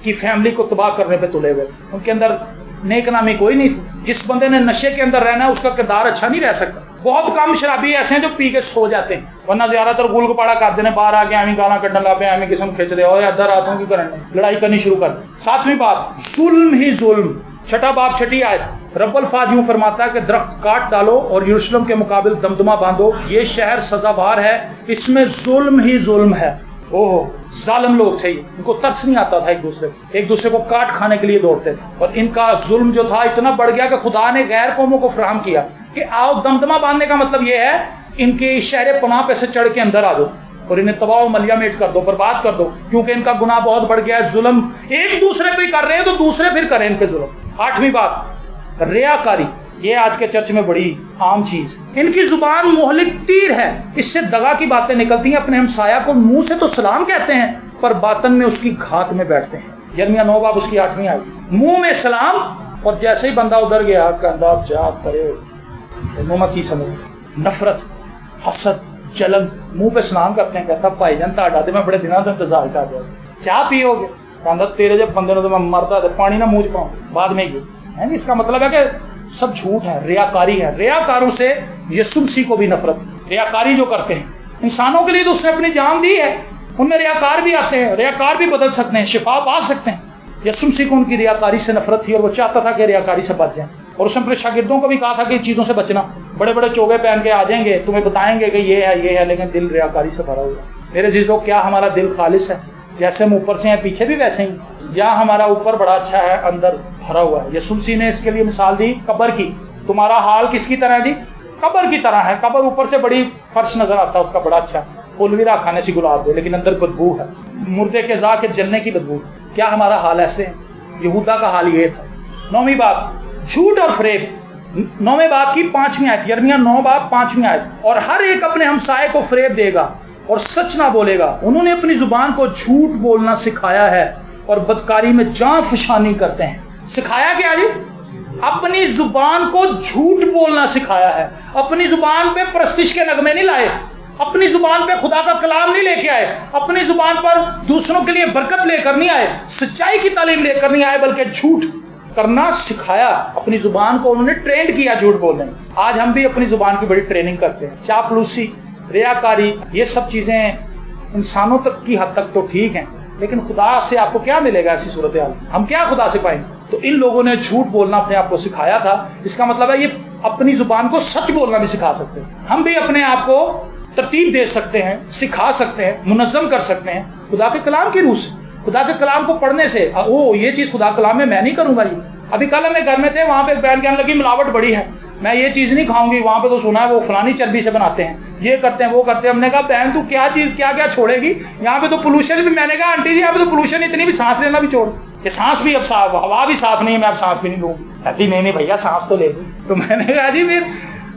کی فیملی کو تباہ کرنے پہ تلے ہوئے. ان کے اندر نیک نامی کوئی نہیں تھی. جس بندے نے نشے کے اندر رہنا ہے اس کا کردار اچھا نہیں رہ سکتا. بہت کم شرابی ایسے ہیں جو پی کے سو جاتے ہیں, ورنہ زیادہ تر گول گپاڑا کرتے ہیں, باہر آ کے ہمیں گانا کٹن لگ پے, ہمیں قسم کھینچ دے اور ادھر راتوں کی کرنے لڑائی کرنی شروع کر دیں. 7ویں بات ظلم ہی ظلم. 6 باب 6 آیت. رب الفاظ یوں فرماتا ہے کہ درخت کاٹ ڈالو اور یروشلم کے مقابل دمدمہ باندھو, یہ شہر سزاوار ہے, اس میں ظلم ہی ظلم ہے. اوہ ظالم لوگ تھے یہ, ان کو ترس نہیں آتا تھا ایک دوسرے کو کاٹ کھانے کے لیے دوڑتے تھے. اور ان کا ظلم جو تھا اتنا بڑھ گیا کہ خدا نے غیر قوموں کو فراہم کیا کہ آؤ دمدمہ باندھنے کا مطلب یہ ہے ان کے شہر پناہ پہ سے چڑھ کے اندر آ دو اور انہیں تباہ و ملیہ میٹ کر دو, برباد کر دو, کیونکہ ان کا گناہ بہت بڑھ گیا ہے. ظلم ایک دوسرے پہ کر رہے ہیں تو دوسرے پھر کریں ان پہ ظلم. 8ویں بات ریاکاری. یہ آج کے چرچ میں بڑی عام چیز. ان کی زبان مہلک تیر ہے, اس سے دغا کی باتیں نکلتی ہیں. اپنے ہمسایہ کو منہ سے تو سلام کہتے ہیں پر باطن میں اس کی گھات میں بیٹھتے ہیں. یرمیہ 9 باب اس کی 8ویں آیت. منہ میں سلام اور جیسے ہی بندہ ادھر گیا کندھا جا کرے منہ میں کی سمجھ, نفرت, حسد, جلن. منہ پہ سلام کرتے ہیں, کہتا بھائی جان تاڑا تے میں بڑے دنوں تو انتظار کر رہا تھا, چاہ پیو گے, کہتا تیرے جب بندے نے تو میں مرتا تھا پانی نہ منہ چ پاؤں بعد میں یہ. اس کا مطلب ہے کہ سب جھوٹ ہے, ریاکاری ہے. ریاکاروں سے یسوع مسیح کو بھی نفرت. ریاکاری جو کرتے ہیں انسانوں کے لیے تو اس نے اپنی جان دی ہے, ان میں ریاکار بھی آتے ہیں, ریاکار بھی بدل سکتے ہیں, شفا پا سکتے ہیں. یسوع مسیح کو ان کی ریاکاری سے نفرت تھی اور وہ چاہتا تھا کہ ریاکاری سے بچ جائیں. اور اس نے اپنے شاگردوں کو بھی کہا تھا کہ ان چیزوں سے بچنا. بڑے بڑے چوگے پہن کے آ جائیں گے, تمہیں بتائیں گے کہ یہ ہے, لیکن دل ریاکاری سے بھرا ہوا. میرے عزیزو, کیا ہمارا دل خالص ہے؟ جیسے ہم اوپر سے ہیں پیچھے بھی ویسے ہی, یا ہمارا اوپر بڑا اچھا ہے اندر بھرا ہوا ہے؟ یسوع مسیح نے اس کے لیے مثال دی قبر کی. تمہارا حال کس کی طرح ہے جی؟ قبر کی طرح ہے. قبر اوپر سے بڑی فرش نظر آتا ہے, اس کا بڑا اچھا پھول بھی کھانے سے گلاب دے, لیکن اندر بدبو ہے, مردے کے ذا کے جلنے کی بدبو. کیا ہمارا حال ایسے ہے؟ یہودا کا حال یہ تھا. 9ویں بات جھوٹ اور فریب. 9ویں باب کی 5ویں آیت, یرمیہ 9 باب 5ویں آیت. اور ہر ایک اپنے ہمسائے کو فریب دے گا اور سچ نہ بولے گا. انہوں نے اپنی زبان کو جھوٹ بولنا سکھایا ہے اور بدکاری میں جان فشانی کرتے ہیں. سکھایا کیا جی؟ اپنی زبان کو جھوٹ بولنا سکھایا ہے. اپنی زبان پہ پرستش کے نغمے نہیں لائے, اپنی زبان پہ خدا کا کلام نہیں لے کے آئے, اپنی زبان پر دوسروں کے لیے برکت لے کر نہیں آئے, سچائی کی تعلیم لے کر نہیں آئے, بلکہ جھوٹ کرنا سکھایا. اپنی زبان کو انہوں نے ٹرینڈ کیا جھوٹ بولنے. آج ہم بھی اپنی زبان کی بڑی ٹریننگ کرتے ہیں. چاپلوسی, ریاکاری, یہ سب چیزیں انسانوں تک کی حد تک تو ٹھیک ہیں, لیکن خدا سے آپ کو کیا ملے گا ایسی صورتحال؟ ہم کیا خدا سے پائیں گے؟ تو ان لوگوں نے جھوٹ بولنا اپنے آپ کو سکھایا تھا. اس کا مطلب ہے یہ اپنی زبان کو سچ بولنا بھی سکھا سکتے ہیں. ہم بھی اپنے آپ کو ترتیب دے سکتے ہیں, سکھا سکتے ہیں, منظم کر سکتے ہیں خدا کے کلام کی روح سے, خدا کے کلام کو پڑھنے سے. یہ چیز خدا کلام میں نہیں کروں گا. یہ ابھی کل ہمیں گھر میں تھے, وہاں پہ ایک بہن کہنے لگی ملاوٹ بڑی ہے, میں یہ چیز نہیں کھاؤں گی, وہاں پہ تو سنا ہے وہ فلانی چربی سے بناتے ہیں, یہ کرتے ہیں, وہ کرتے ہیں. ہم نے کہا بہن تو کیا چیز کیا چھوڑے گی, یہاں پہ تو پولوشن بھی. میں نے کہا آنٹی جی یہاں پہ تو پولوشن اتنی بھی, سانس لینا بھی چھوڑ, کہ سانس بھی اب صاف, ہوا بھی صاف نہیں ہے, میں اب سانس بھی نہیں لوں. کہتی نہیں بھیا سانس تو لے لوں. تو میں نے کہا جی پھر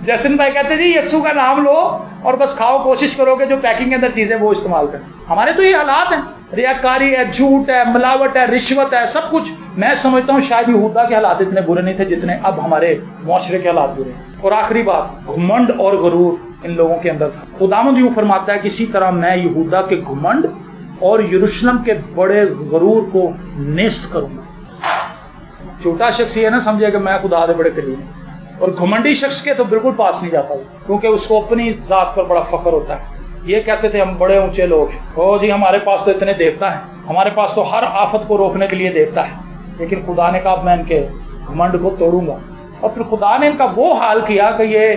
جسن بھائی کہتے جی یسوع کا نام لو اور بس کھاؤ, کوشش کرو کہ جو پیکنگ کے اندر چیزیں وہ استعمال کریں. ہمارے تو یہ حالات ہیں, ریاکاری ہے, جھوٹ ہے, ملاوٹ ہے, رشوت ہے, سب کچھ. میں سمجھتا ہوں شاید یہودا کے حالات اتنے برے نہیں تھے جتنے اب ہمارے معاشرے کے حالات برے ہیں. اور آخری بات, گھمنڈ اور غرور ان لوگوں کے اندر تھا. خداوند یوں فرماتا ہے کسی طرح میں یہودا کے گھمنڈ اور یروشلم کے بڑے غرور کو نیست کروں گا. چھوٹا شخص یہ نہ سمجھے کہ میں خدا دے بڑے قریب ہوں, اور گھمنڈی شخص کے تو بالکل پاس نہیں جاتا, کیونکہ اس کو اپنی ذات پر بڑا فخر ہوتا ہے. یہ کہتے تھے ہم بڑے اونچے لوگ ہیں, او جی ہمارے پاس تو اتنے دیوتا ہیں, ہمارے پاس تو ہر آفت کو روکنے کے لیے دیوتا ہے. لیکن خدا نے کہا میں ان کے گھمنڈ کو توڑوں گا. اور پھر خدا نے ان کا وہ حال کیا کہ یہ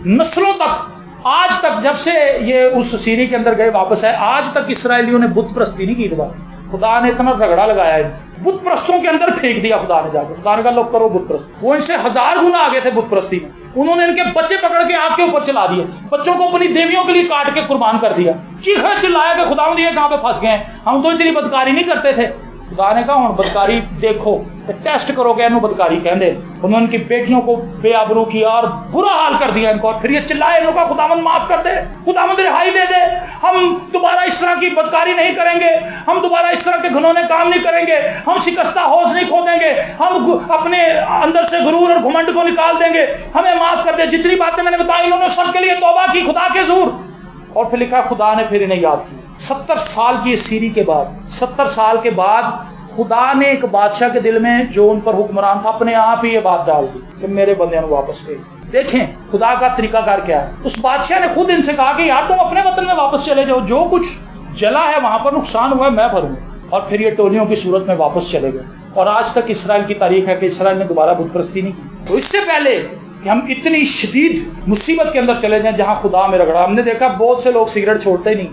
نسلوں تک, آج تک جب سے یہ اس سیری کے اندر گئے واپس ہے, آج تک اسرائیلیوں نے بت پرستی نہیں کی. دوبارہ خدا نے اتنا رگڑا لگایا ہے, بت پرستوں کے اندر پھینک دیا خدا نے جا کے. خدا نے کہا لوگ کرو بت پرست. وہ ان سے 1000 گنا آگے تھے بت پرستی میں. انہوں نے ان کے بچے پکڑ کے آگ کے اوپر چلا دیے, بچوں کو اپنی دیویوں کے لیے کاٹ کے قربان کر دیا. چیخا چلایا کہ خداوند یہ کہاں پہ پھنس گئے ہیں, ہم تو اتنی بدکاری نہیں کرتے تھے. खुदा ने कहा हुण बदकारी देखो, तो टेस्ट करोगे इन्हों बदकारी कहते। उन्होंने उनकी बेटियों को बेआबरू किया और बुरा हाल कर दिया इनको, और फिर ये चिल्लाए इनको, खुदावंद माफ कर दे, खुदावंद रिहाई दे दे, हम दोबारा इस तरह की बदकारी नहीं करेंगे, हम दोबारा इस तरह के घिनौने काम नहीं करेंगे, हम शिकस्ता हौज नहीं खोदेंगे, हम अपने अंदर से गुरूर और घमंड को निकाल देंगे, हमें माफ कर दे। जितनी बातें मैंने बताई इन्होंने सबके लिए तौबा की खुदा के हुजूर। और फिर लिखा खुदा ने फिर इन्हें याद किया। 70 साल की इस सीरी के बाद, 70 साल के बाद खुदा ने एक बादशाह के दिल में जो उन पर हुक्मरान था अपने आप ही ये बात डाल दी कि मेरे बंदे वापस भेज। देखें खुदा का तरीकाकार क्या है। उस बादशाह ने खुद इनसे कहा कि यार तुम अपने वतन में वापस चले जाओ, जो कुछ जला है वहां पर नुकसान हुआ है मैं भरूंगा। और फिर ये टोलियों की सूरत में वापस चले गए। और आज तक इसराइल की तारीख है कि इसराइल ने दोबारा बुत परस्ती नहीं की। तो इससे पहले कि हम इतनी शदीद मुसीबत के अंदर चले जाएं जहां खुदा में रगड़ा, हमने देखा बहुत से लोग सिगरेट छोड़ते ही नहीं,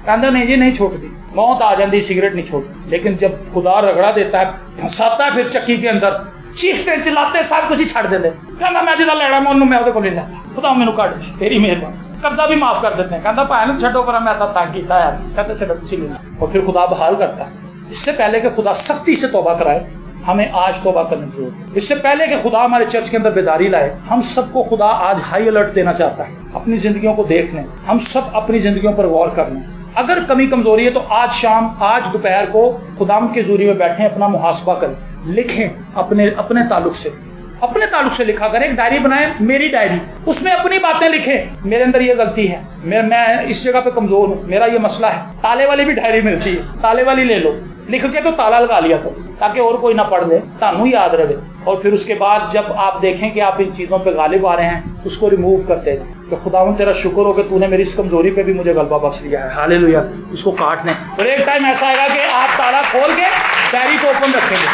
कहते नहीं जी नहीं छोड़ती, मौत आ जाती सिगरेट नहीं छोड़ती। लेकिन जब खुदा रगड़ा देता है, फंसाता है फिर चक्की के अंदर, चीखते चिल्लाते सब कुछ ही छड़ देते, कहना मैं जिदा लैड़ा मैं मैं ਉਹਦੇ ਕੋਲ नहीं जाता, खुदा मैनू कट दे तेरी मेहरबानी, कर्जा भी माफ कर देते हैं, कहता भाई छड्डो पर मैं तंग किया है, छड्डो छड्डो कुछ नहीं। और फिर खुदा बहाल करता है। इससे पहले कि खुदा सख्ती से तौबा कराए, हमें आज तौबा करने की जरूरत है। इससे पहले कि खुदा हमारे चर्च के अंदर बेदारी लाए, हम सबको खुदा आज हाई अलर्ट देना चाहता है। अपनी जिंदगियों को देख लें, हम सब अपनी जिंदगियों पर गौर कर लें। अगर कमी कमजोरी है तो आज शाम, आज दोपहर को खुदाम के ज़ूरी में बैठें, अपना मुहासबा करें, लिखें अपने ताल्लुक से लिखा करें। एक डायरी बनाएं, मेरी डायरी, उसमें अपनी बातें लिखें। मेरे अंदर ये गलती है, मैं इस जगह पे कमजोर हूँ, मेरा ये मसला है। ताले वाली भी डायरी मिलती है, ताले वाली ले लो, लिख के तो ताला लगा लिया करो ताकि और कोई ना पढ़ ले, तानू याद रहे। और फिर उसके बाद जब आप देखें कि आप इन चीज़ों पे गालिब आ रहे हैं, उसको रिमूव करते हैं कि खुदावंद तेरा शुक्र हो कि तूने मेरी इस कमजोरी पे भी मुझे गलबा बख्श दिया है, हालेलुया। उसको काट लें। और एक टाइम ऐसा आएगा कि आप ताला खोल के डायरी को ओपन रखेंगे,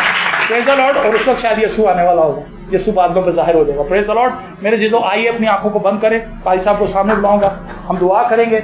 प्रेज द लॉर्ड। और उस वक्त शायद यीशु आने वाला होगा, यीशु बादलों पे जाहिर हो जाएगा, प्रेज द लॉर्ड। मेरे चीज़ों आइए अपनी आंखों को बंद करें, भाई साहब को सामने बुलाऊंगा, हम दुआ करेंगे।